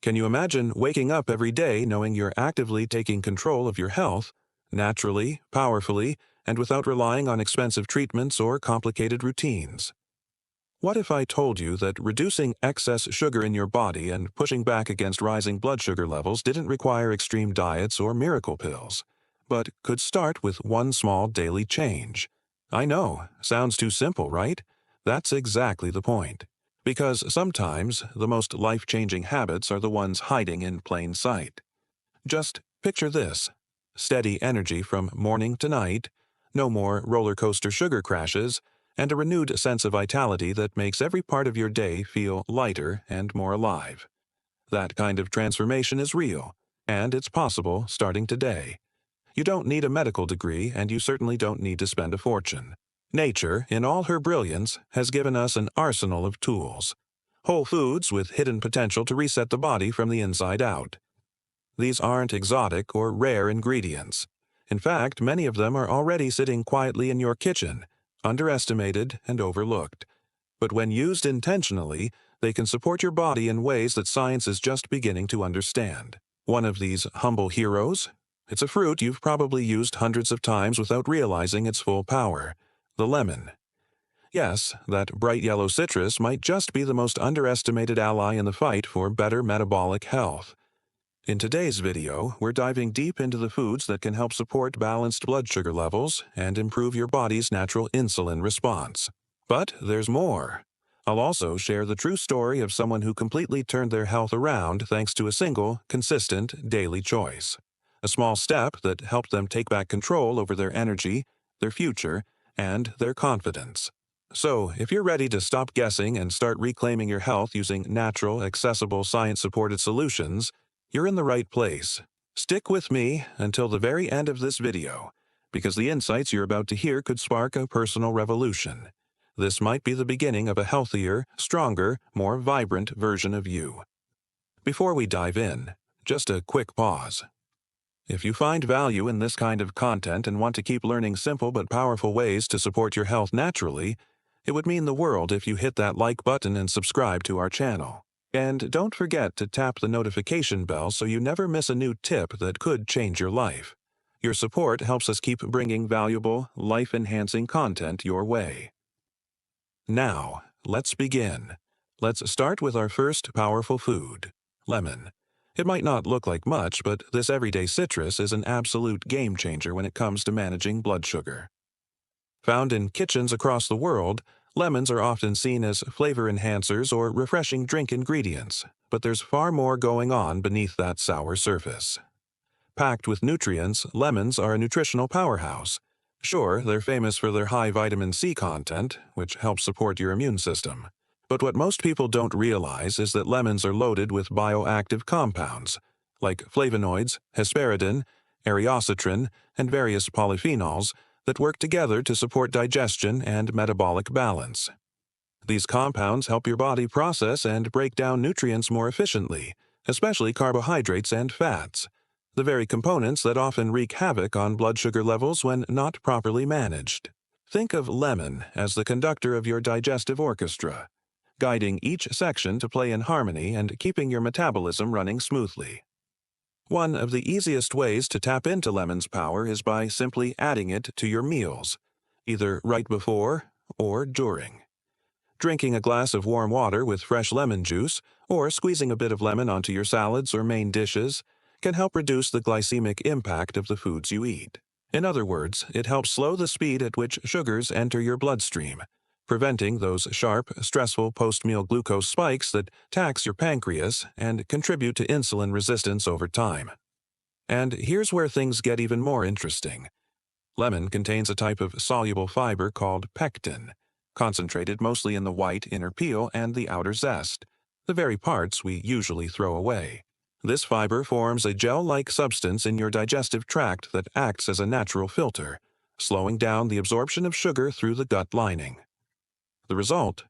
Can you imagine waking up every day knowing you're actively taking control of your health, naturally, powerfully, and without relying on expensive treatments or complicated routines? What if I told you that reducing excess sugar in your body and pushing back against rising blood sugar levels didn't require extreme diets or miracle pills, but could start with one small daily change? I know, sounds too simple, right? That's exactly the point. Because sometimes the most life-changing habits are the ones hiding in plain sight. Just picture this: steady energy from morning to night, no more roller coaster sugar crashes, and a renewed sense of vitality that makes every part of your day feel lighter and more alive. That kind of transformation is real, and it's possible starting today. You don't need a medical degree, and you certainly don't need to spend a fortune. Nature, in all her brilliance, has given us an arsenal of tools. Whole foods with hidden potential to reset the body from the inside out. These aren't exotic or rare ingredients. In fact, many of them are already sitting quietly in your kitchen, underestimated and overlooked. But when used intentionally, they can support your body in ways that science is just beginning to understand. One of these humble heroes? It's a fruit you've probably used hundreds of times without realizing its full power: the lemon. Yes, that bright yellow citrus might just be the most underestimated ally in the fight for better metabolic health. In today's video, we're diving deep into the foods that can help support balanced blood sugar levels and improve your body's natural insulin response. But there's more. I'll also share the true story of someone who completely turned their health around thanks to a single, consistent, daily choice. A small step that helped them take back control over their energy, their future, and their confidence. So, if you're ready to stop guessing and start reclaiming your health using natural, accessible, science-supported solutions, you're in the right place. Stick with me until the very end of this video, because the insights you're about to hear could spark a personal revolution. This might be the beginning of a healthier, stronger, more vibrant version of you. Before we dive in, just a quick pause. If you find value in this kind of content and want to keep learning simple but powerful ways to support your health naturally, it would mean the world if you hit that like button and subscribe to our channel. And don't forget to tap the notification bell so you never miss a new tip that could change your life. Your support helps us keep bringing valuable, life-enhancing content your way. Now, let's begin. Let's start with our first powerful food: lemon. It might not look like much, but this everyday citrus is an absolute game-changer when it comes to managing blood sugar. Found in kitchens across the world, lemons are often seen as flavor enhancers or refreshing drink ingredients, but there's far more going on beneath that sour surface. Packed with nutrients, lemons are a nutritional powerhouse. Sure, they're famous for their high vitamin C content, which helps support your immune system. But what most people don't realize is that lemons are loaded with bioactive compounds, like flavonoids, hesperidin, eriocitrin, and various polyphenols, that work together to support digestion and metabolic balance. These compounds help your body process and break down nutrients more efficiently, especially carbohydrates and fats, the very components that often wreak havoc on blood sugar levels when not properly managed. Think of lemon as the conductor of your digestive orchestra, guiding each section to play in harmony and keeping your metabolism running smoothly. One of the easiest ways to tap into lemon's power is by simply adding it to your meals, either right before or during. Drinking a glass of warm water with fresh lemon juice, or squeezing a bit of lemon onto your salads or main dishes, can help reduce the glycemic impact of the foods you eat. In other words, it helps slow the speed at which sugars enter your bloodstream, preventing those sharp, stressful post-meal glucose spikes that tax your pancreas and contribute to insulin resistance over time. And here's where things get even more interesting. Lemon contains a type of soluble fiber called pectin, concentrated mostly in the white inner peel and the outer zest, the very parts we usually throw away. This fiber forms a gel-like substance in your digestive tract that acts as a natural filter, slowing down the absorption of sugar through the gut lining. The result?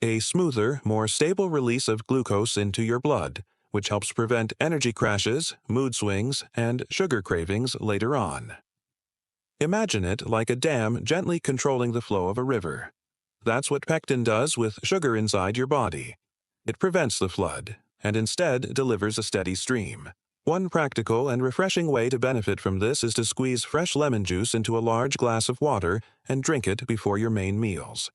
A smoother, more stable release of glucose into your blood, which helps prevent energy crashes, mood swings, and sugar cravings later on. Imagine it like a dam gently controlling the flow of a river. That's what pectin does with sugar inside your body. It prevents the flood, and instead delivers a steady stream. One practical and refreshing way to benefit from this is to squeeze fresh lemon juice into a large glass of water and drink it before your main meals.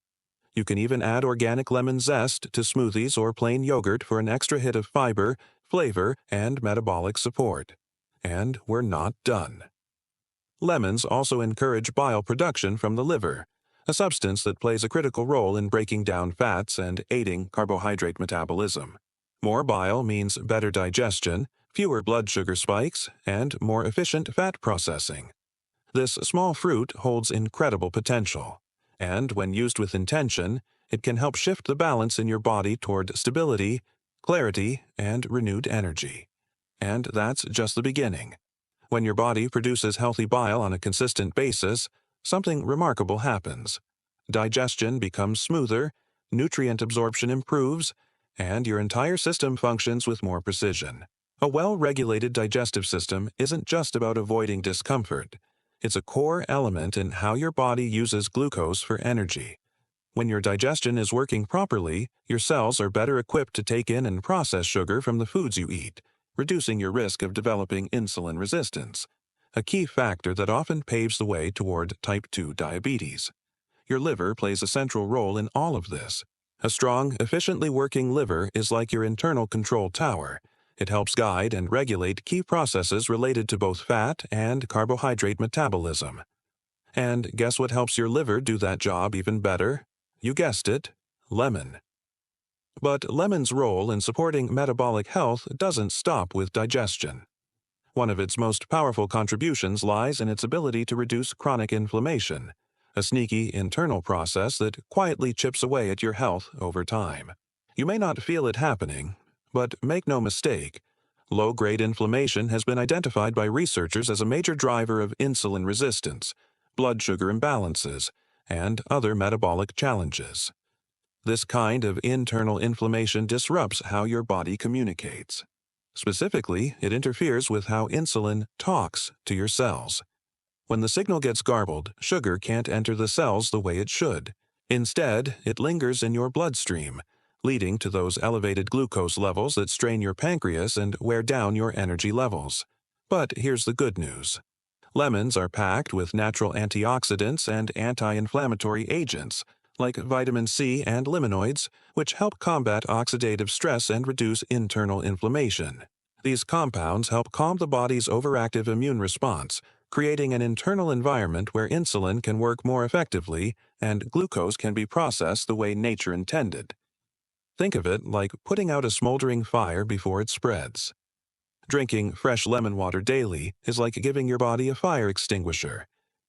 You can even add organic lemon zest to smoothies or plain yogurt for an extra hit of fiber, flavor, and metabolic support. And we're not done. Lemons also encourage bile production from the liver, a substance that plays a critical role in breaking down fats and aiding carbohydrate metabolism. More bile means better digestion, fewer blood sugar spikes, and more efficient fat processing. This small fruit holds incredible potential, and when used with intention, it can help shift the balance in your body toward stability, clarity, and renewed energy. And that's just the beginning. When your body produces healthy bile on a consistent basis, something remarkable happens. Digestion becomes smoother, nutrient absorption improves, and your entire system functions with more precision. A well-regulated digestive system isn't just about avoiding discomfort. It's a core element in how your body uses glucose for energy. When your digestion is working properly, your cells are better equipped to take in and process sugar from the foods you eat, reducing your risk of developing insulin resistance, a key factor that often paves the way toward type 2 diabetes. Your liver plays a central role in all of this. A strong, efficiently working liver is like your internal control tower. It helps guide and regulate key processes related to both fat and carbohydrate metabolism. And guess what helps your liver do that job even better? You guessed it, lemon. But lemon's role in supporting metabolic health doesn't stop with digestion. One of its most powerful contributions lies in its ability to reduce chronic inflammation, a sneaky internal process that quietly chips away at your health over time. You may not feel it happening, but make no mistake, low-grade inflammation has been identified by researchers as a major driver of insulin resistance, blood sugar imbalances, and other metabolic challenges. This kind of internal inflammation disrupts how your body communicates. Specifically, it interferes with how insulin talks to your cells. When the signal gets garbled, sugar can't enter the cells the way it should. Instead, it lingers in your bloodstream, leading to those elevated glucose levels that strain your pancreas and wear down your energy levels. But here's the good news. Lemons are packed with natural antioxidants and anti-inflammatory agents, like vitamin C and limonoids, which help combat oxidative stress and reduce internal inflammation. These compounds help calm the body's overactive immune response, creating an internal environment where insulin can work more effectively and glucose can be processed the way nature intended. Think of it like putting out a smoldering fire before it spreads. Drinking fresh lemon water daily is like giving your body a fire extinguisher.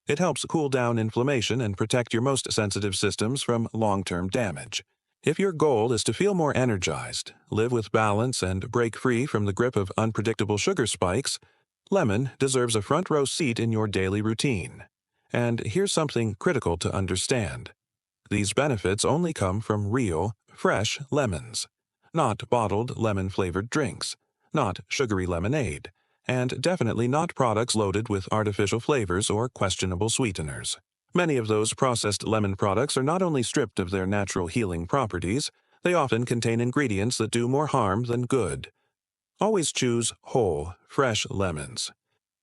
It helps cool down inflammation and protect your most sensitive systems from long-term damage. If your goal is to feel more energized, live with balance, and break free from the grip of unpredictable sugar spikes, lemon deserves a front-row seat in your daily routine. And here's something critical to understand. These benefits only come from real, fresh lemons, not bottled lemon-flavored drinks, not sugary lemonade, and definitely not products loaded with artificial flavors or questionable sweeteners. Many of those processed lemon products are not only stripped of their natural healing properties, they often contain ingredients that do more harm than good. Always choose whole, fresh lemons.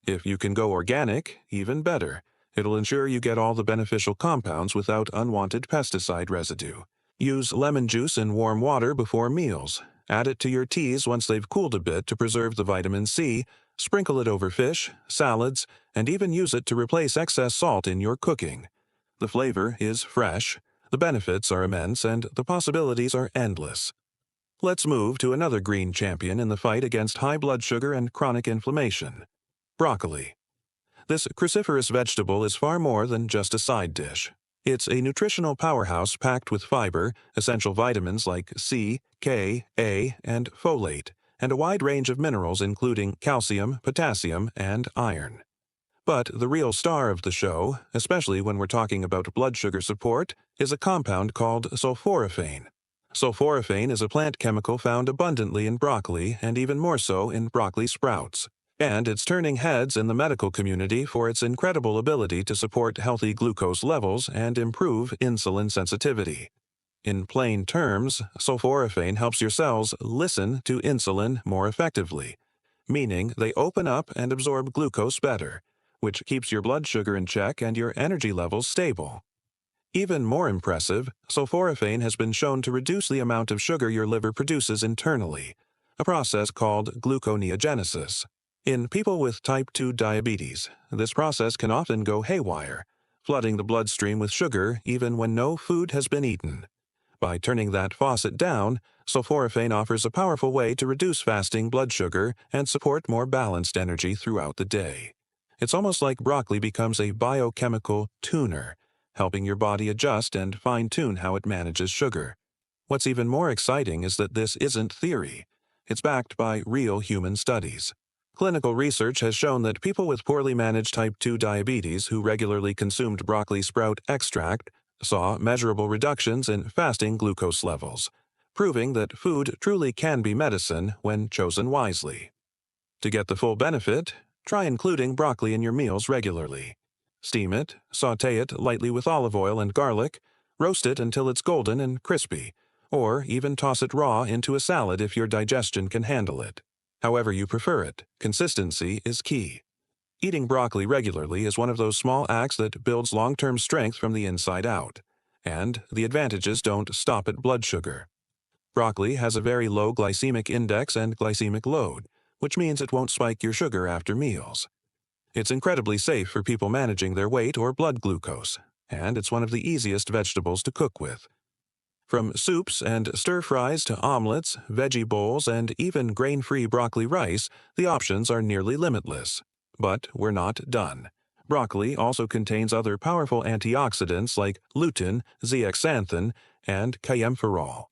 If you can go organic, even better. It'll ensure you get all the beneficial compounds without unwanted pesticide residue. Use lemon juice in warm water before meals. Add it to your teas once they've cooled a bit to preserve the vitamin C, sprinkle it over fish, salads, and even use it to replace excess salt in your cooking. The flavor is fresh, the benefits are immense, and the possibilities are endless. Let's move to another green champion in the fight against high blood sugar and chronic inflammation: broccoli. This cruciferous vegetable is far more than just a side dish. It's a nutritional powerhouse packed with fiber, essential vitamins like C, K, A, and folate, and a wide range of minerals including calcium, potassium, and iron. But the real star of the show, especially when we're talking about blood sugar support, is a compound called sulforaphane. Sulforaphane is a plant chemical found abundantly in broccoli and even more so in broccoli sprouts. And it's turning heads in the medical community for its incredible ability to support healthy glucose levels and improve insulin sensitivity. In plain terms, sulforaphane helps your cells listen to insulin more effectively, meaning they open up and absorb glucose better, which keeps your blood sugar in check and your energy levels stable. Even more impressive, sulforaphane has been shown to reduce the amount of sugar your liver produces internally, a process called gluconeogenesis. In people with type 2 diabetes, this process can often go haywire, flooding the bloodstream with sugar even when no food has been eaten. By turning that faucet down, sulforaphane offers a powerful way to reduce fasting blood sugar and support more balanced energy throughout the day. It's almost like broccoli becomes a biochemical tuner, helping your body adjust and fine-tune how it manages sugar. What's even more exciting is that this isn't theory. It's backed by real human studies. Clinical research has shown that people with poorly managed type 2 diabetes who regularly consumed broccoli sprout extract saw measurable reductions in fasting glucose levels, proving that food truly can be medicine when chosen wisely. To get the full benefit, try including broccoli in your meals regularly. Steam it, sauté it lightly with olive oil and garlic, roast it until it's golden and crispy, or even toss it raw into a salad if your digestion can handle it. However you prefer it, consistency is key. Eating broccoli regularly is one of those small acts that builds long-term strength from the inside out, and the advantages don't stop at blood sugar. Broccoli has a very low glycemic index and glycemic load, which means it won't spike your sugar after meals. It's incredibly safe for people managing their weight or blood glucose, and it's one of the easiest vegetables to cook with. From soups and stir-fries to omelets, veggie bowls, and even grain-free broccoli rice, the options are nearly limitless. But we're not done. Broccoli also contains other powerful antioxidants like lutein, zeaxanthin, and kaempferol.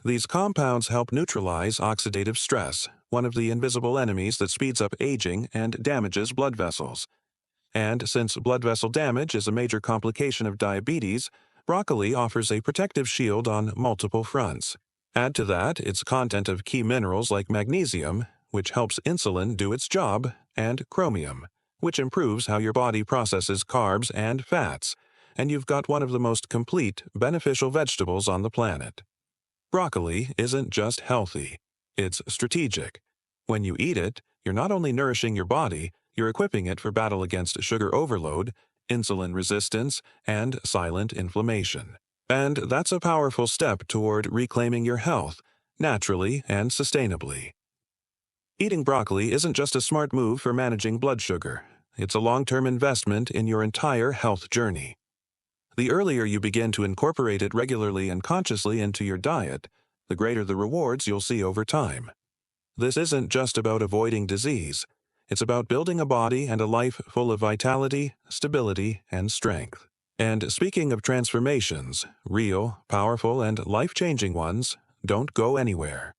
These compounds help neutralize oxidative stress, one of the invisible enemies that speeds up aging and damages blood vessels. And since blood vessel damage is a major complication of diabetes, broccoli offers a protective shield on multiple fronts. Add to that its content of key minerals like magnesium, which helps insulin do its job, and chromium, which improves how your body processes carbs and fats, and you've got one of the most complete, beneficial vegetables on the planet. Broccoli isn't just healthy, it's strategic. When you eat it, you're not only nourishing your body, you're equipping it for battle against sugar overload, insulin resistance, and silent inflammation. And that's a powerful step toward reclaiming your health, naturally and sustainably. Eating broccoli isn't just a smart move for managing blood sugar. It's a long-term investment in your entire health journey. The earlier you begin to incorporate it regularly and consciously into your diet, the greater the rewards you'll see over time. This isn't just about avoiding disease. It's about building a body and a life full of vitality, stability, and strength. And speaking of transformations, real, powerful, and life-changing ones, don't go anywhere.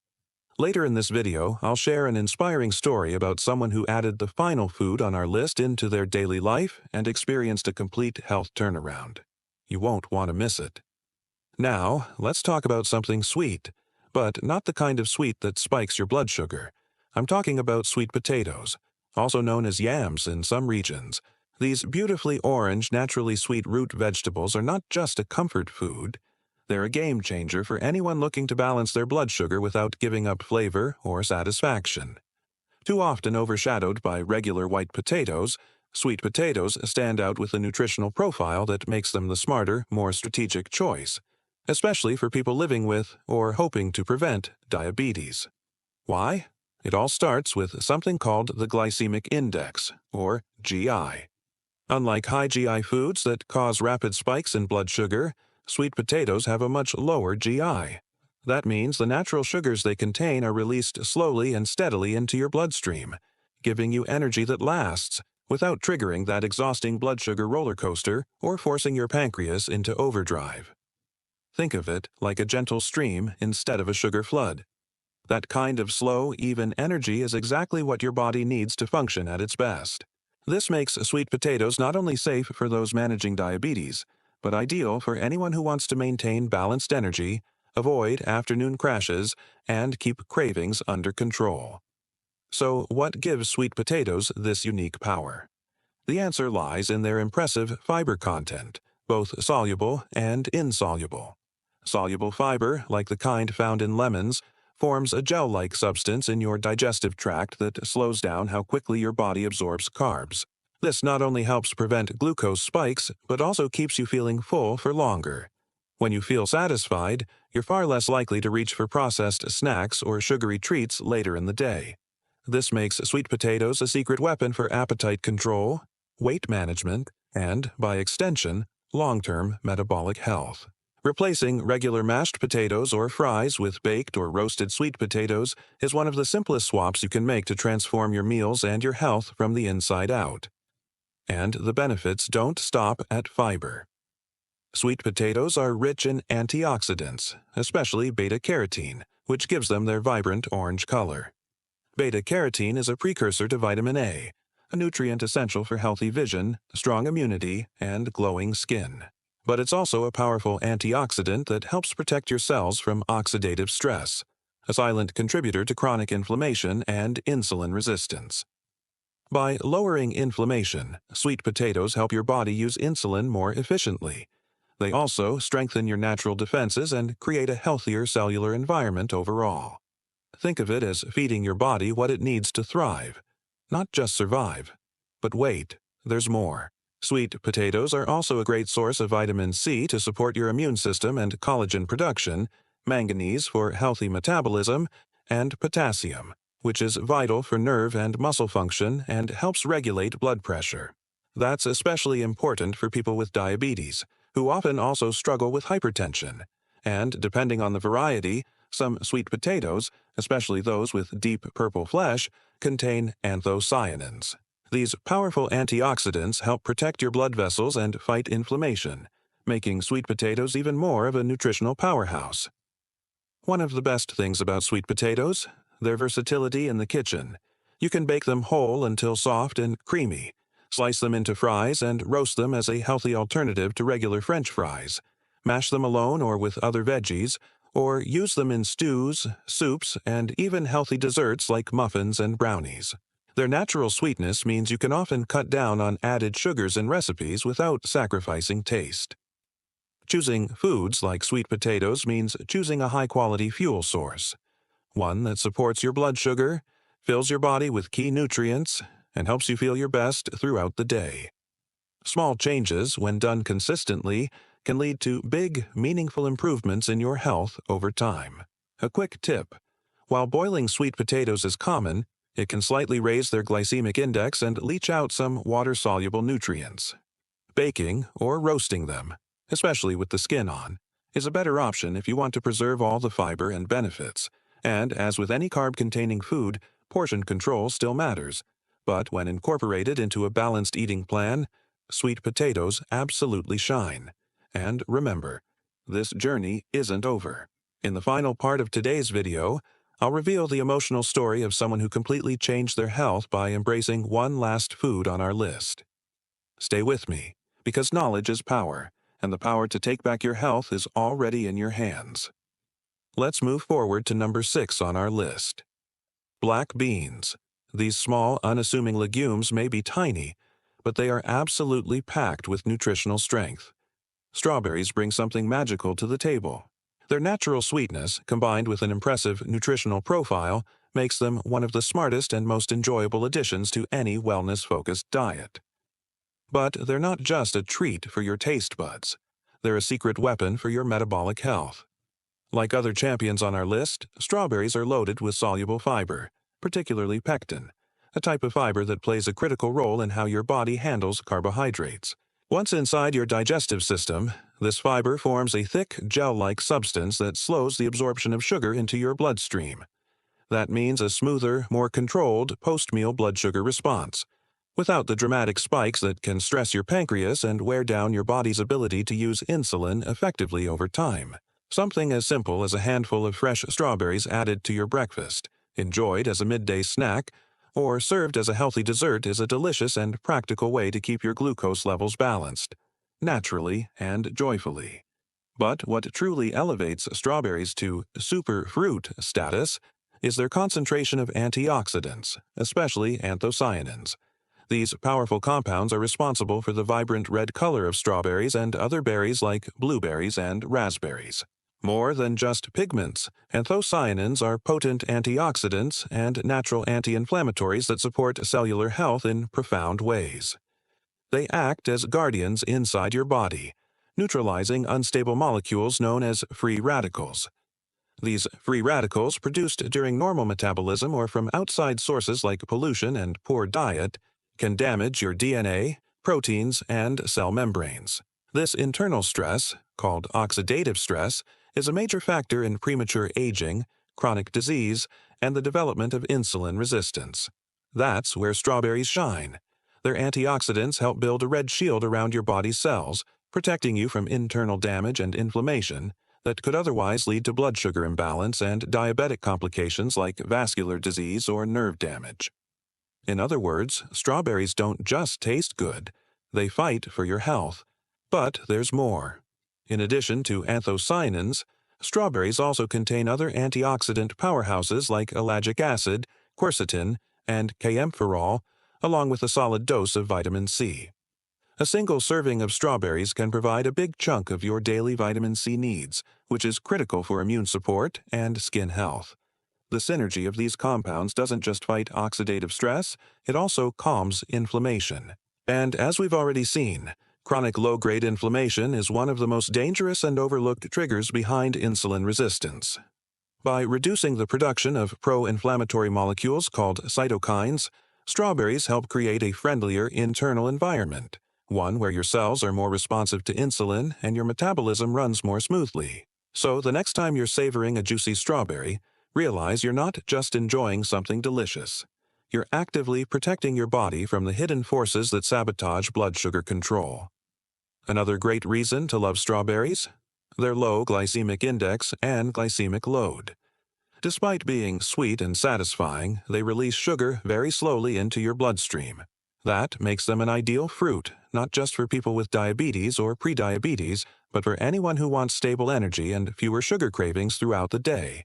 Later in this video, I'll share an inspiring story about someone who added the final food on our list into their daily life and experienced a complete health turnaround. You won't want to miss it. Now, let's talk about something sweet, but not the kind of sweet that spikes your blood sugar. I'm talking about sweet potatoes, also known as yams in some regions. These beautifully orange, naturally sweet root vegetables are not just a comfort food. They're a game changer for anyone looking to balance their blood sugar without giving up flavor or satisfaction. Too often overshadowed by regular white potatoes, sweet potatoes stand out with a nutritional profile that makes them the smarter, more strategic choice, especially for people living with or hoping to prevent diabetes. Why? It all starts with something called the glycemic index, or GI. Unlike high GI foods that cause rapid spikes in blood sugar, sweet potatoes have a much lower GI. That means the natural sugars they contain are released slowly and steadily into your bloodstream, giving you energy that lasts without triggering that exhausting blood sugar roller coaster or forcing your pancreas into overdrive. Think of it like a gentle stream instead of a sugar flood. That kind of slow, even energy is exactly what your body needs to function at its best. This makes sweet potatoes not only safe for those managing diabetes, but ideal for anyone who wants to maintain balanced energy, avoid afternoon crashes, and keep cravings under control. So, what gives sweet potatoes this unique power? The answer lies in their impressive fiber content, both soluble and insoluble. Soluble fiber, like the kind found in lemons, forms a gel-like substance in your digestive tract that slows down how quickly your body absorbs carbs. This not only helps prevent glucose spikes, but also keeps you feeling full for longer. When you feel satisfied, you're far less likely to reach for processed snacks or sugary treats later in the day. This makes sweet potatoes a secret weapon for appetite control, weight management, and, by extension, long-term metabolic health. Replacing regular mashed potatoes or fries with baked or roasted sweet potatoes is one of the simplest swaps you can make to transform your meals and your health from the inside out. And the benefits don't stop at fiber. Sweet potatoes are rich in antioxidants, especially beta-carotene, which gives them their vibrant orange color. Beta-carotene is a precursor to vitamin A, a nutrient essential for healthy vision, strong immunity, and glowing skin. But it's also a powerful antioxidant that helps protect your cells from oxidative stress, a silent contributor to chronic inflammation and insulin resistance. By lowering inflammation, sweet potatoes help your body use insulin more efficiently. They also strengthen your natural defenses and create a healthier cellular environment overall. Think of it as feeding your body what it needs to thrive, not just survive. But wait, there's more. Sweet potatoes are also a great source of vitamin C to support your immune system and collagen production, manganese for healthy metabolism, and potassium, which is vital for nerve and muscle function and helps regulate blood pressure. That's especially important for people with diabetes, who often also struggle with hypertension. And depending on the variety, some sweet potatoes, especially those with deep purple flesh, contain anthocyanins. These powerful antioxidants help protect your blood vessels and fight inflammation, making sweet potatoes even more of a nutritional powerhouse. One of the best things about sweet potatoes, their versatility in the kitchen. You can bake them whole until soft and creamy, slice them into fries, and roast them as a healthy alternative to regular French fries. Mash them alone or with other veggies, or use them in stews, soups, and even healthy desserts like muffins and brownies. Their natural sweetness means you can often cut down on added sugars in recipes without sacrificing taste. Choosing foods like sweet potatoes means choosing a high-quality fuel source, one that supports your blood sugar, fills your body with key nutrients, and helps you feel your best throughout the day. Small changes, when done consistently, can lead to big, meaningful improvements in your health over time. A quick tip: while boiling sweet potatoes is common, it can slightly raise their glycemic index and leach out some water-soluble nutrients. Baking or roasting them, especially with the skin on, is a better option if you want to preserve all the fiber and benefits. And as with any carb-containing food, portion control still matters. But when incorporated into a balanced eating plan, sweet potatoes absolutely shine. And remember, this journey isn't over. In the final part of today's video, I'll reveal the emotional story of someone who completely changed their health by embracing one last food on our list. Stay with me, because knowledge is power, and the power to take back your health is already in your hands. Let's move forward to number 6 on our list. Black beans. These small, unassuming legumes may be tiny, but they are absolutely packed with nutritional strength. Strawberries bring something magical to the table. Their natural sweetness, combined with an impressive nutritional profile, makes them one of the smartest and most enjoyable additions to any wellness-focused diet. But they're not just a treat for your taste buds. They're a secret weapon for your metabolic health. Like other champions on our list, strawberries are loaded with soluble fiber, particularly pectin, a type of fiber that plays a critical role in how your body handles carbohydrates. Once inside your digestive system, this fiber forms a thick, gel-like substance that slows the absorption of sugar into your bloodstream. That means a smoother, more controlled post-meal blood sugar response, without the dramatic spikes that can stress your pancreas and wear down your body's ability to use insulin effectively over time. Something as simple as a handful of fresh strawberries added to your breakfast, enjoyed as a midday snack, or served as a healthy dessert is a delicious and practical way to keep your glucose levels balanced, naturally and joyfully. But what truly elevates strawberries to superfruit status is their concentration of antioxidants, especially anthocyanins. These powerful compounds are responsible for the vibrant red color of strawberries and other berries like blueberries and raspberries. More than just pigments, anthocyanins are potent antioxidants and natural anti-inflammatories that support cellular health in profound ways. They act as guardians inside your body, neutralizing unstable molecules known as free radicals. These free radicals, produced during normal metabolism or from outside sources like pollution and poor diet, can damage your DNA, proteins, and cell membranes. This internal stress, called oxidative stress, is a major factor in premature aging, chronic disease, and the development of insulin resistance. That's where strawberries shine. Their antioxidants help build a red shield around your body's cells, protecting you from internal damage and inflammation that could otherwise lead to blood sugar imbalance and diabetic complications like vascular disease or nerve damage. In other words, strawberries don't just taste good, they fight for your health. But there's more. In addition to anthocyanins, strawberries also contain other antioxidant powerhouses like ellagic acid, quercetin, and kaempferol, along with a solid dose of vitamin C. A single serving of strawberries can provide a big chunk of your daily vitamin C needs, which is critical for immune support and skin health. The synergy of these compounds doesn't just fight oxidative stress, it also calms inflammation. And as we've already seen, chronic low-grade inflammation is one of the most dangerous and overlooked triggers behind insulin resistance. By reducing the production of pro-inflammatory molecules called cytokines, strawberries help create a friendlier internal environment, one where your cells are more responsive to insulin and your metabolism runs more smoothly. So the next time you're savoring a juicy strawberry, realize you're not just enjoying something delicious. You're actively protecting your body from the hidden forces that sabotage blood sugar control. Another great reason to love strawberries? Their low glycemic index and glycemic load. Despite being sweet and satisfying, they release sugar very slowly into your bloodstream. That makes them an ideal fruit, not just for people with diabetes or prediabetes, but for anyone who wants stable energy and fewer sugar cravings throughout the day.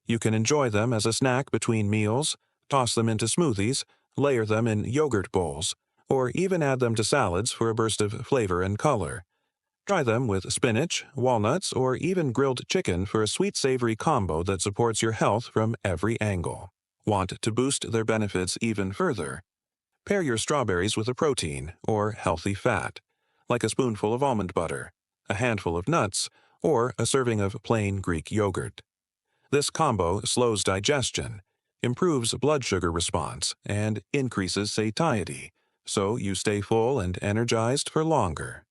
You can enjoy them as a snack between meals, toss them into smoothies, layer them in yogurt bowls, or even add them to salads for a burst of flavor and color. Try them with spinach, walnuts, or even grilled chicken for a sweet-savory combo that supports your health from every angle. Want to boost their benefits even further? Pair your strawberries with a protein or healthy fat, like a spoonful of almond butter, a handful of nuts, or a serving of plain Greek yogurt. This combo slows digestion, improves blood sugar response, and increases satiety, so you stay full and energized for longer.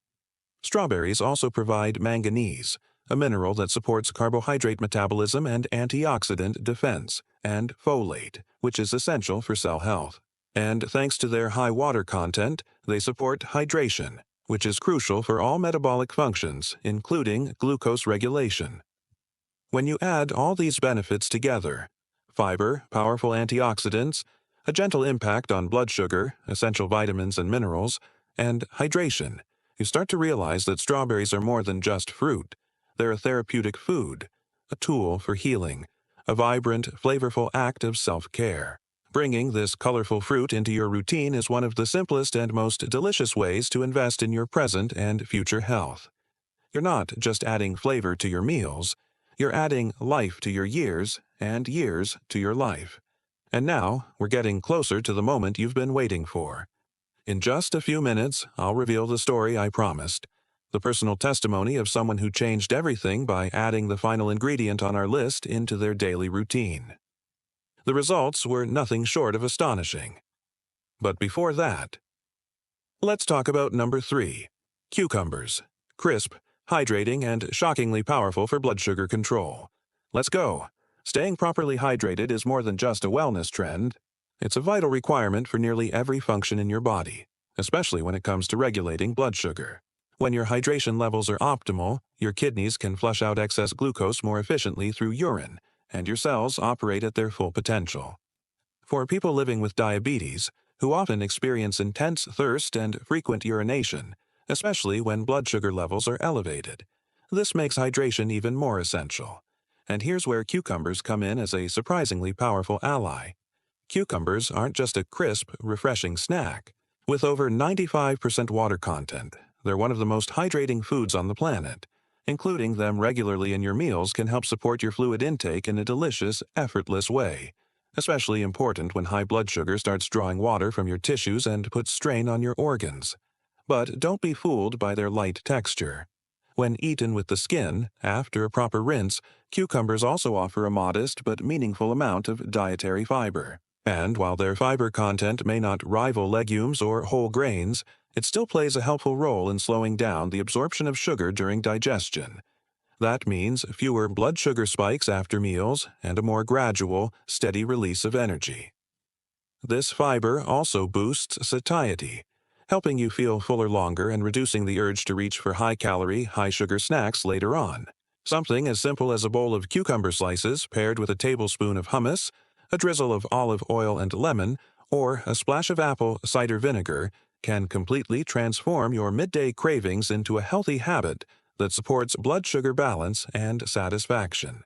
Strawberries also provide manganese, a mineral that supports carbohydrate metabolism and antioxidant defense, and folate, which is essential for cell health. And thanks to their high water content, they support hydration, which is crucial for all metabolic functions, including glucose regulation. When you add all these benefits together, fiber, powerful antioxidants, a gentle impact on blood sugar, essential vitamins and minerals, and hydration, you start to realize that strawberries are more than just fruit. They're a therapeutic food, a tool for healing, a vibrant, flavorful act of self-care. Bringing this colorful fruit into your routine is one of the simplest and most delicious ways to invest in your present and future health. You're not just adding flavor to your meals, you're adding life to your years and years to your life. And now, we're getting closer to the moment you've been waiting for. In just a few minutes, I'll reveal the story I promised, the personal testimony of someone who changed everything by adding the final ingredient on our list into their daily routine. The results were nothing short of astonishing. But before that, let's talk about number 3, cucumbers. Crisp, hydrating, and shockingly powerful for blood sugar control. Let's go. Staying properly hydrated is more than just a wellness trend. It's a vital requirement for nearly every function in your body, especially when it comes to regulating blood sugar. When your hydration levels are optimal, your kidneys can flush out excess glucose more efficiently through urine, and your cells operate at their full potential. For people living with diabetes, who often experience intense thirst and frequent urination, especially when blood sugar levels are elevated, this makes hydration even more essential. And here's where cucumbers come in as a surprisingly powerful ally. Cucumbers aren't just a crisp, refreshing snack. With over 95% water content, they're one of the most hydrating foods on the planet. Including them regularly in your meals can help support your fluid intake in a delicious, effortless way. Especially important when high blood sugar starts drawing water from your tissues and puts strain on your organs. But don't be fooled by their light texture. When eaten with the skin, after a proper rinse, cucumbers also offer a modest but meaningful amount of dietary fiber. And while their fiber content may not rival legumes or whole grains, it still plays a helpful role in slowing down the absorption of sugar during digestion. That means fewer blood sugar spikes after meals and a more gradual, steady release of energy. This fiber also boosts satiety, helping you feel fuller longer and reducing the urge to reach for high-calorie, high-sugar snacks later on. Something as simple as a bowl of cucumber slices paired with a tablespoon of hummus, a drizzle of olive oil and lemon, or a splash of apple cider vinegar can completely transform your midday cravings into a healthy habit that supports blood sugar balance and satisfaction.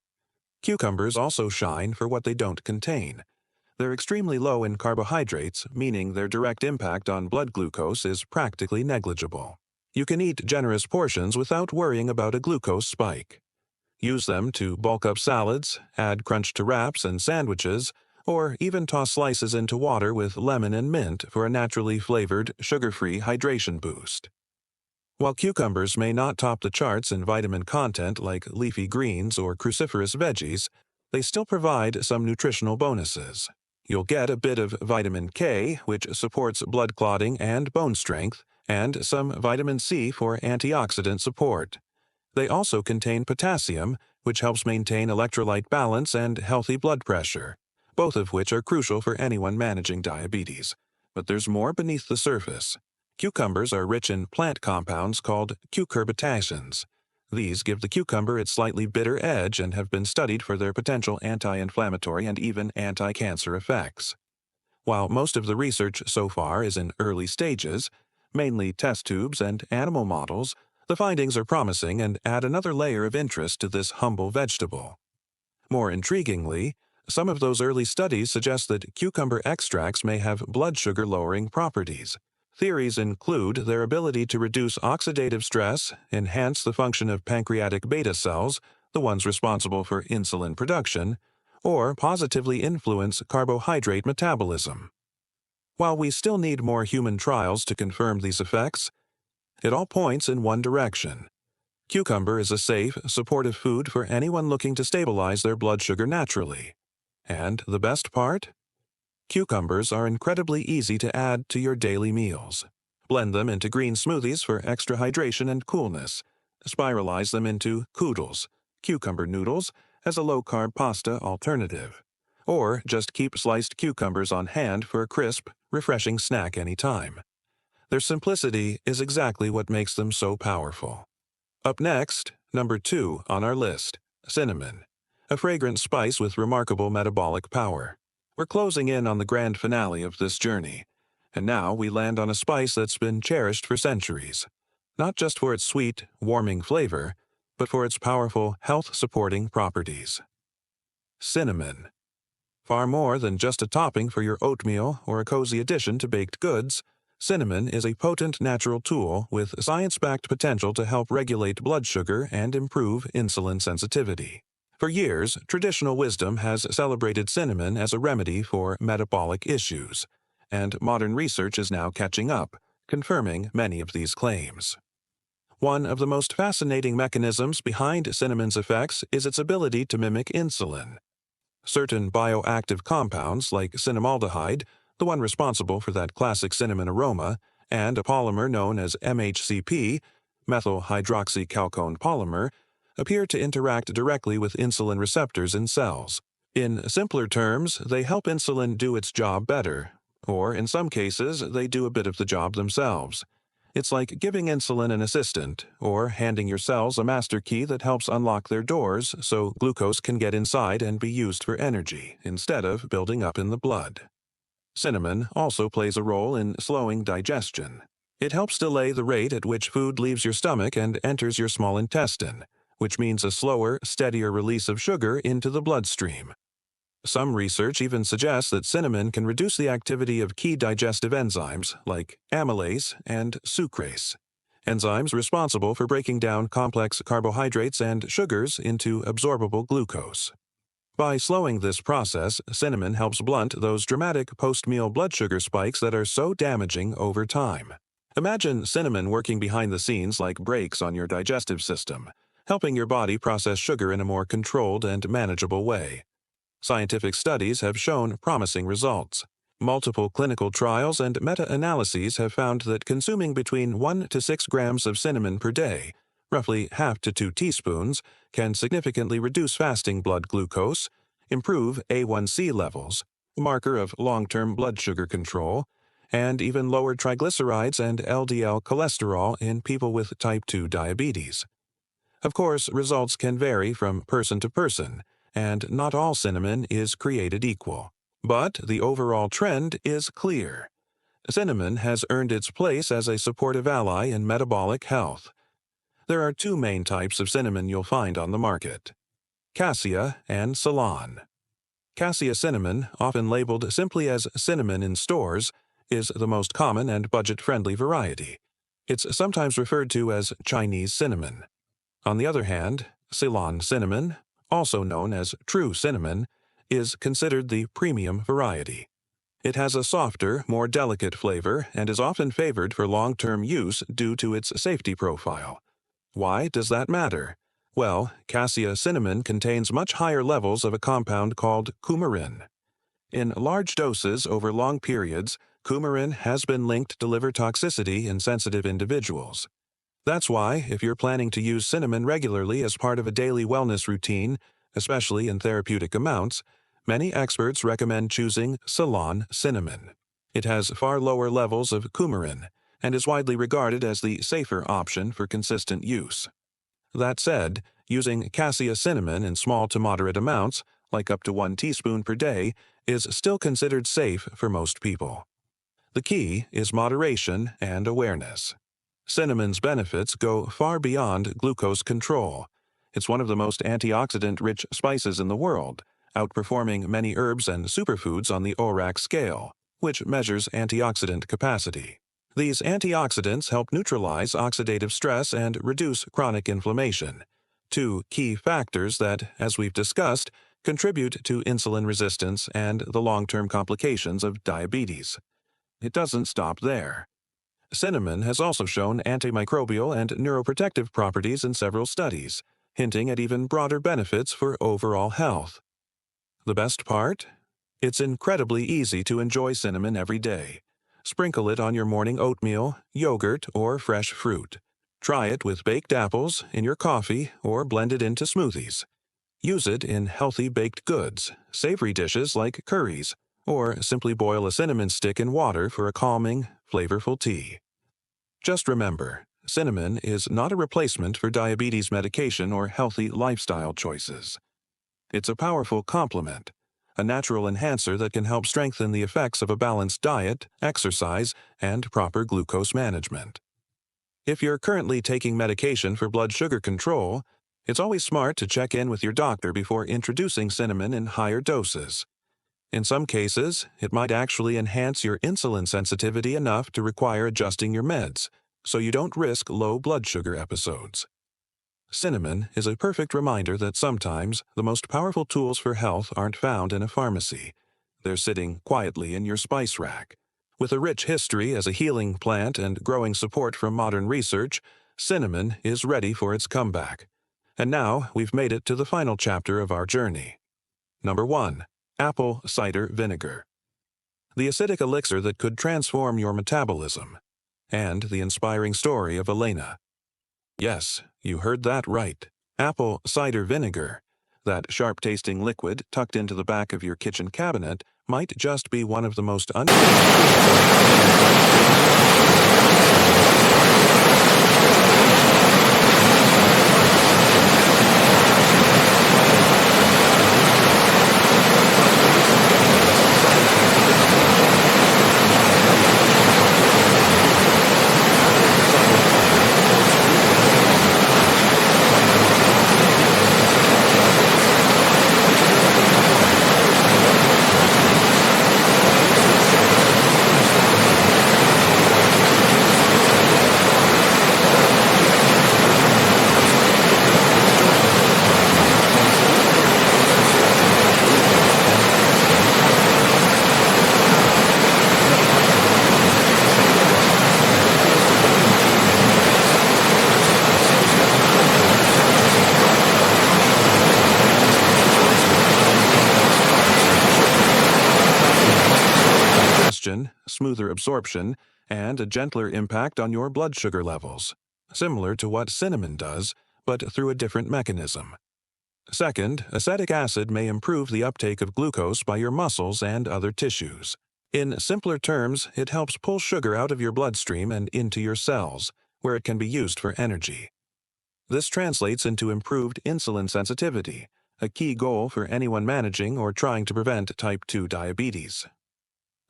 Cucumbers also shine for what they don't contain. They're extremely low in carbohydrates, meaning their direct impact on blood glucose is practically negligible. You can eat generous portions without worrying about a glucose spike. Use them to bulk up salads, add crunch to wraps and sandwiches, or even toss slices into water with lemon and mint for a naturally flavored, sugar-free hydration boost. While cucumbers may not top the charts in vitamin content like leafy greens or cruciferous veggies, they still provide some nutritional bonuses. You'll get a bit of vitamin K, which supports blood clotting and bone strength, and some vitamin C for antioxidant support. They also contain potassium, which helps maintain electrolyte balance and healthy blood pressure, both of which are crucial for anyone managing diabetes. But there's more beneath the surface. Cucumbers are rich in plant compounds called cucurbitacins. These give the cucumber its slightly bitter edge and have been studied for their potential anti-inflammatory and even anti-cancer effects. While most of the research so far is in early stages, mainly test tubes and animal models, the findings are promising and add another layer of interest to this humble vegetable. More intriguingly, some of those early studies suggest that cucumber extracts may have blood sugar-lowering properties. Theories include their ability to reduce oxidative stress, enhance the function of pancreatic beta cells, the ones responsible for insulin production, or positively influence carbohydrate metabolism. While we still need more human trials to confirm these effects, it all points in one direction. Cucumber is a safe, supportive food for anyone looking to stabilize their blood sugar naturally. And the best part? Cucumbers are incredibly easy to add to your daily meals. Blend them into green smoothies for extra hydration and coolness. Spiralize them into koodles, cucumber noodles, as a low-carb pasta alternative. Or just keep sliced cucumbers on hand for a crisp, refreshing snack anytime. Their simplicity is exactly what makes them so powerful. Up next, number 2 on our list, cinnamon, a fragrant spice with remarkable metabolic power. We're closing in on the grand finale of this journey, and now we land on a spice that's been cherished for centuries, not just for its sweet, warming flavor, but for its powerful health-supporting properties. Cinnamon. Far more than just a topping for your oatmeal or a cozy addition to baked goods, cinnamon is a potent natural tool with science-backed potential to help regulate blood sugar and improve insulin sensitivity. For years, traditional wisdom has celebrated cinnamon as a remedy for metabolic issues, and modern research is now catching up, confirming many of these claims. One of the most fascinating mechanisms behind cinnamon's effects is its ability to mimic insulin. Certain bioactive compounds like cinnamaldehyde, the one responsible for that classic cinnamon aroma, and a polymer known as MHCP, methyl hydroxychalcone polymer, appear to interact directly with insulin receptors in cells. In simpler terms, they help insulin do its job better, or in some cases, they do a bit of the job themselves. It's like giving insulin an assistant, or handing your cells a master key that helps unlock their doors so glucose can get inside and be used for energy, instead of building up in the blood. Cinnamon also plays a role in slowing digestion. It helps delay the rate at which food leaves your stomach and enters your small intestine, which means a slower, steadier release of sugar into the bloodstream. Some research even suggests that cinnamon can reduce the activity of key digestive enzymes like amylase and sucrase. enzymes responsible for breaking down complex carbohydrates and sugars into absorbable glucose. By slowing this process, cinnamon helps blunt those dramatic post-meal blood sugar spikes that are so damaging over time. Imagine cinnamon working behind the scenes like brakes on your digestive system, helping your body process sugar in a more controlled and manageable way. Scientific studies have shown promising results. Multiple clinical trials and meta-analyses have found that consuming between 1 to 6 grams of cinnamon per day, roughly half to 2 teaspoons, can significantly reduce fasting blood glucose, improve A1C levels, a marker of long-term blood sugar control, and even lower triglycerides and LDL cholesterol in people with type 2 diabetes. Of course, results can vary from person to person, and not all cinnamon is created equal. But the overall trend is clear. Cinnamon has earned its place as a supportive ally in metabolic health. There are 2 main types of cinnamon you'll find on the market: cassia and Ceylon. Cassia cinnamon, often labeled simply as cinnamon in stores, is the most common and budget-friendly variety. It's sometimes referred to as Chinese cinnamon. On the other hand, Ceylon cinnamon, also known as true cinnamon, is considered the premium variety. It has a softer, more delicate flavor and is often favored for long-term use due to its safety profile. Why does that matter? Well, cassia cinnamon contains much higher levels of a compound called coumarin. In large doses over long periods, coumarin has been linked to liver toxicity in sensitive individuals. That's why, if you're planning to use cinnamon regularly as part of a daily wellness routine, especially in therapeutic amounts, many experts recommend choosing Ceylon cinnamon. It has far lower levels of coumarin and is widely regarded as the safer option for consistent use. That said, using cassia cinnamon in small to moderate amounts, like up to 1 teaspoon per day, is still considered safe for most people. The key is moderation and awareness. Cinnamon's benefits go far beyond glucose control. It's one of the most antioxidant-rich spices in the world, outperforming many herbs and superfoods on the ORAC scale, which measures antioxidant capacity. These antioxidants help neutralize oxidative stress and reduce chronic inflammation, 2 key factors that, as we've discussed, contribute to insulin resistance and the long-term complications of diabetes. It doesn't stop there. Cinnamon has also shown antimicrobial and neuroprotective properties in several studies, hinting at even broader benefits for overall health. The best part? It's incredibly easy to enjoy cinnamon every day. Sprinkle it on your morning oatmeal, yogurt, or fresh fruit. Try it with baked apples, in your coffee, or blend it into smoothies. Use it in healthy baked goods, savory dishes like curries, or simply boil a cinnamon stick in water for a calming, flavorful tea. Just remember, cinnamon is not a replacement for diabetes medication or healthy lifestyle choices. It's a powerful complement, a natural enhancer that can help strengthen the effects of a balanced diet, exercise, and proper glucose management. If you're currently taking medication for blood sugar control, it's always smart to check in with your doctor before introducing cinnamon in higher doses. In some cases, it might actually enhance your insulin sensitivity enough to require adjusting your meds, so you don't risk low blood sugar episodes. Cinnamon is a perfect reminder that sometimes the most powerful tools for health aren't found in a pharmacy. They're sitting quietly in your spice rack. With a rich history as a healing plant and growing support from modern research, cinnamon is ready for its comeback. And now we've made it to the final chapter of our journey. Number 1. Apple cider vinegar. The acidic elixir that could transform your metabolism. And the inspiring story of Elena. Yes, you heard that right. Apple cider vinegar. That sharp-tasting liquid tucked into the back of your kitchen cabinet might just be one of the most digestion, smoother absorption, and a gentler impact on your blood sugar levels, similar to what cinnamon does, but through a different mechanism. Second, acetic acid may improve the uptake of glucose by your muscles and other tissues. In simpler terms, it helps pull sugar out of your bloodstream and into your cells, where it can be used for energy. This translates into improved insulin sensitivity, a key goal for anyone managing or trying to prevent type 2 diabetes.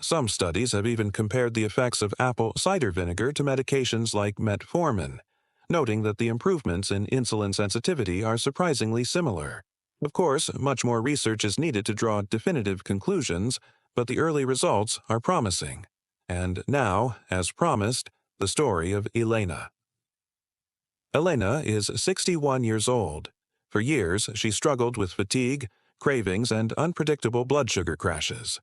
Some studies have even compared the effects of apple cider vinegar to medications like metformin, noting that the improvements in insulin sensitivity are surprisingly similar. Of course, much more research is needed to draw definitive conclusions, but the early results are promising. And now, as promised, the story of Elena. Elena is 61 years old. For years, she struggled with fatigue, cravings, and unpredictable blood sugar crashes.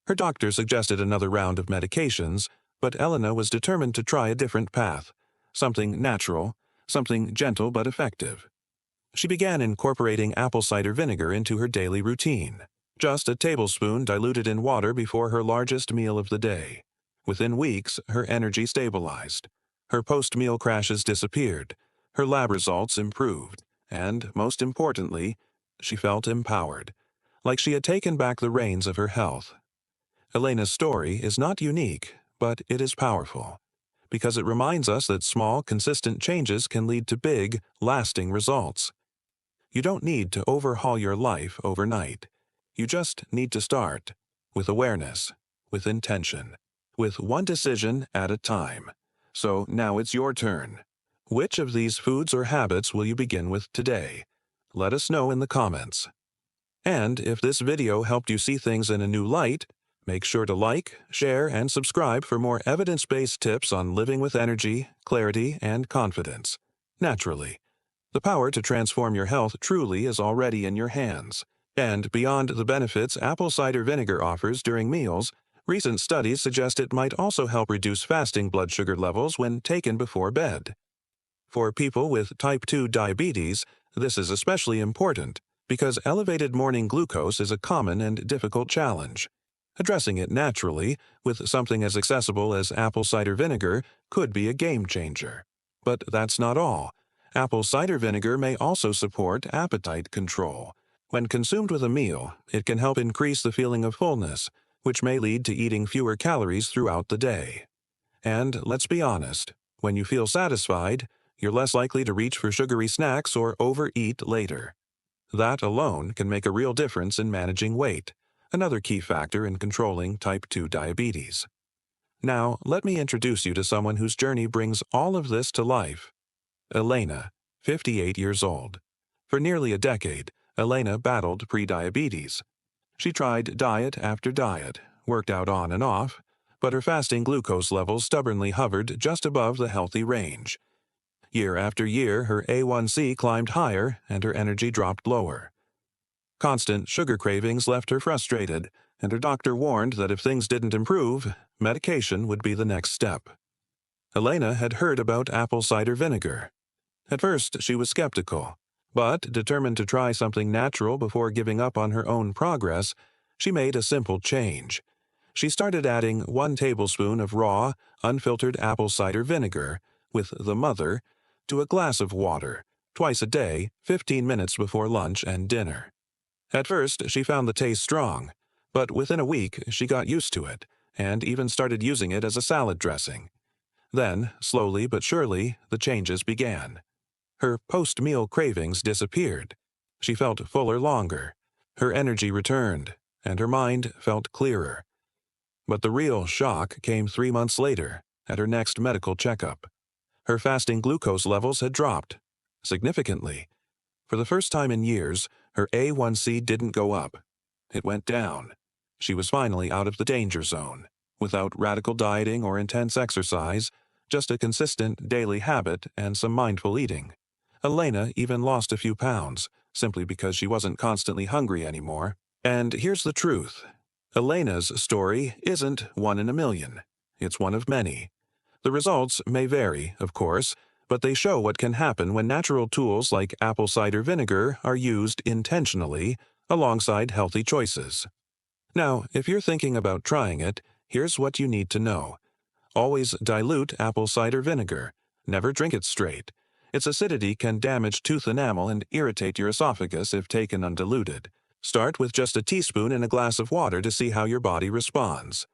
Her doctor suggested another round of medications, but Elena was determined to try a different path, something natural, something gentle but effective. She began incorporating apple cider vinegar into her daily routine, just a tablespoon diluted in water before her largest meal of the day. Within weeks, her energy stabilized. Her post-meal crashes disappeared, her lab results improved, and, most importantly, she felt empowered, like she had taken back the reins of her health. Elena's story is not unique, but it is powerful, because it reminds us that small, consistent changes can lead to big, lasting results. You don't need to overhaul your life overnight. You just need to start, with awareness, with intention, with one decision at a time. So now it's your turn. Which of these foods or habits will you begin with today? Let us know in the comments. And if this video helped you see things in a new light, make sure to like, share, and subscribe for more evidence-based tips on living with energy, clarity, and confidence. Naturally. The power to transform your health truly is already in your hands. And beyond the benefits apple cider vinegar offers during meals, recent studies suggest it might also help reduce fasting blood sugar levels when taken before bed. For people with type 2 diabetes, this is especially important because elevated morning glucose is a common and difficult challenge. Addressing it naturally, with something as accessible as apple cider vinegar, could be a game changer. But that's not all. Apple cider vinegar may also support appetite control. When consumed with a meal, it can help increase the feeling of fullness, which may lead to eating fewer calories throughout the day. And let's be honest, when you feel satisfied, you're less likely to reach for sugary snacks or overeat later. That alone can make a real difference in managing weight, another key factor in controlling type 2 diabetes. Now, let me introduce you to someone whose journey brings all of this to life. Elena, 58 years old. For nearly a decade, Elena battled prediabetes. She tried diet after diet, worked out on and off, but her fasting glucose levels stubbornly hovered just above the healthy range. Year after year, her A1C climbed higher and her energy dropped lower. Constant sugar cravings left her frustrated, and her doctor warned that if things didn't improve, medication would be the next step. Elena had heard about apple cider vinegar. At first, she was skeptical, but determined to try something natural before giving up on her own progress, she made a simple change. She started adding 1 tablespoon of raw, unfiltered apple cider vinegar, with the mother, to a glass of water, twice a day, 15 minutes before lunch and dinner. At first, she found the taste strong, but within a week, she got used to it, and even started using it as a salad dressing. Then, slowly but surely, the changes began. Her post-meal cravings disappeared. She felt fuller longer. Her energy returned, and her mind felt clearer. But the real shock came 3 months later, at her next medical checkup. Her fasting glucose levels had dropped, significantly. For the first time in years, her A1C didn't go up. It went down. She was finally out of the danger zone, without radical dieting or intense exercise, just a consistent daily habit and some mindful eating. Elena even lost a few pounds, simply because she wasn't constantly hungry anymore. And here's the truth. Elena's story isn't one in a million. It's one of many. The results may vary, of course, but they show what can happen when natural tools like apple cider vinegar are used intentionally alongside healthy choices. Now, if you're thinking about trying it, Here's what you need to know. Always dilute apple cider vinegar. Never drink it straight. Its acidity can damage tooth enamel and irritate your esophagus if taken undiluted. Start with just a teaspoon in a glass of water to see how your body responds.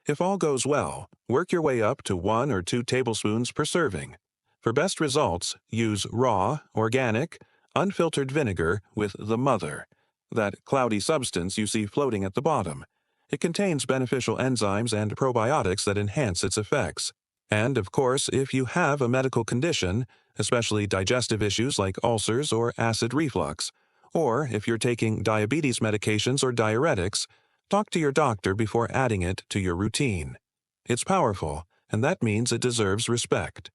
If all goes well, work your way up to 1 or 2 tablespoons per serving. For best results, use raw, organic, unfiltered vinegar with the mother, that cloudy substance you see floating at the bottom. It contains beneficial enzymes and probiotics that enhance its effects. And, of course, if you have a medical condition, especially digestive issues like ulcers or acid reflux, or if you're taking diabetes medications or diuretics, talk to your doctor before adding it to your routine. It's powerful, and that means it deserves respect.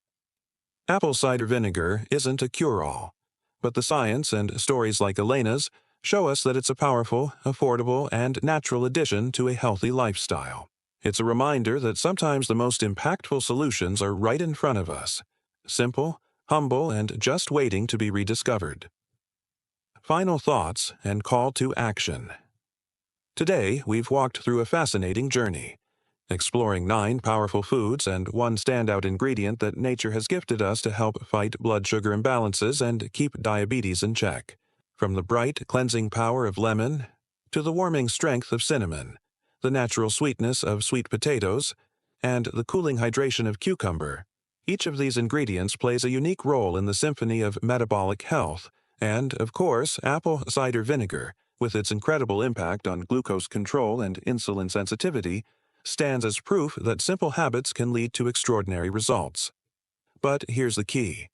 Apple cider vinegar isn't a cure-all, but the science and stories like Elena's show us that it's a powerful, affordable, and natural addition to a healthy lifestyle. It's a reminder that sometimes the most impactful solutions are right in front of us. Simple, humble, and just waiting to be rediscovered. Final thoughts and call to action. Today, we've walked through a fascinating journey, exploring 9 powerful foods and 1 standout ingredient that nature has gifted us to help fight blood sugar imbalances and keep diabetes in check. From the bright, cleansing power of lemon to the warming strength of cinnamon, the natural sweetness of sweet potatoes, and the cooling hydration of cucumber, each of these ingredients plays a unique role in the symphony of metabolic health. And, of course, apple cider vinegar, with its incredible impact on glucose control and insulin sensitivity, stands as proof that simple habits can lead to extraordinary results. But here's the key: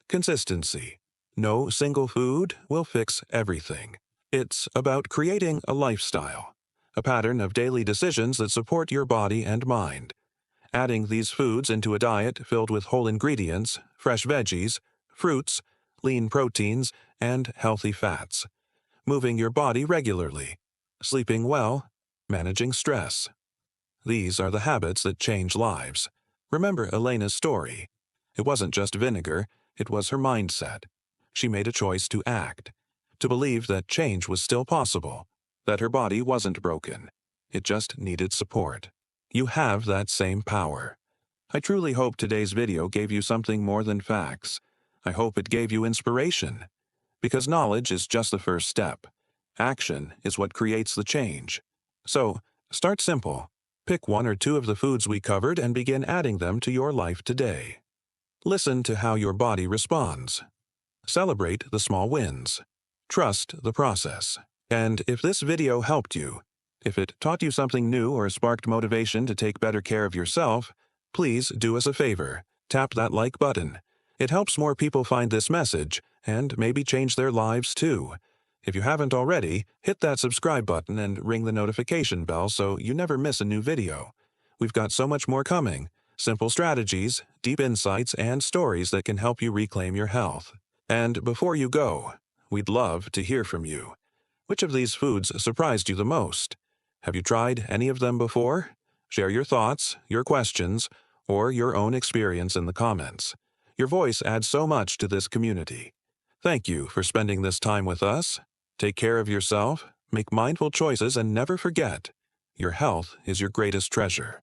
consistency. No single food will fix everything. It's about creating a lifestyle, a pattern of daily decisions that support your body and mind. Adding these foods into a diet filled with whole ingredients, fresh veggies, fruits, lean proteins, and healthy fats. Moving your body regularly. Sleeping well. Managing stress. These are the habits that change lives. Remember Elena's story. It wasn't just vinegar, it was her mindset. She made a choice to act, to believe that change was still possible, that her body wasn't broken. It just needed support. You have that same power. I truly hope today's video gave you something more than facts. I hope it gave you inspiration. Because knowledge is just the first step. Action is what creates the change. So, start simple. Pick 1 or 2 of the foods we covered and begin adding them to your life today. Listen to how your body responds. Celebrate the small wins. Trust the process. And if this video helped you, if it taught you something new or sparked motivation to take better care of yourself, please do us a favor. Tap that like button. It helps more people find this message and maybe change their lives too. If you haven't already, hit that subscribe button and ring the notification bell so you never miss a new video. We've got so much more coming. Simple strategies, deep insights, and stories that can help you reclaim your health. And before you go, we'd love to hear from you. Which of these foods surprised you the most? Have you tried any of them before? Share your thoughts, your questions, or your own experience in the comments. Your voice adds so much to this community. Thank you for spending this time with us. Take care of yourself, make mindful choices, and never forget, your health is your greatest treasure.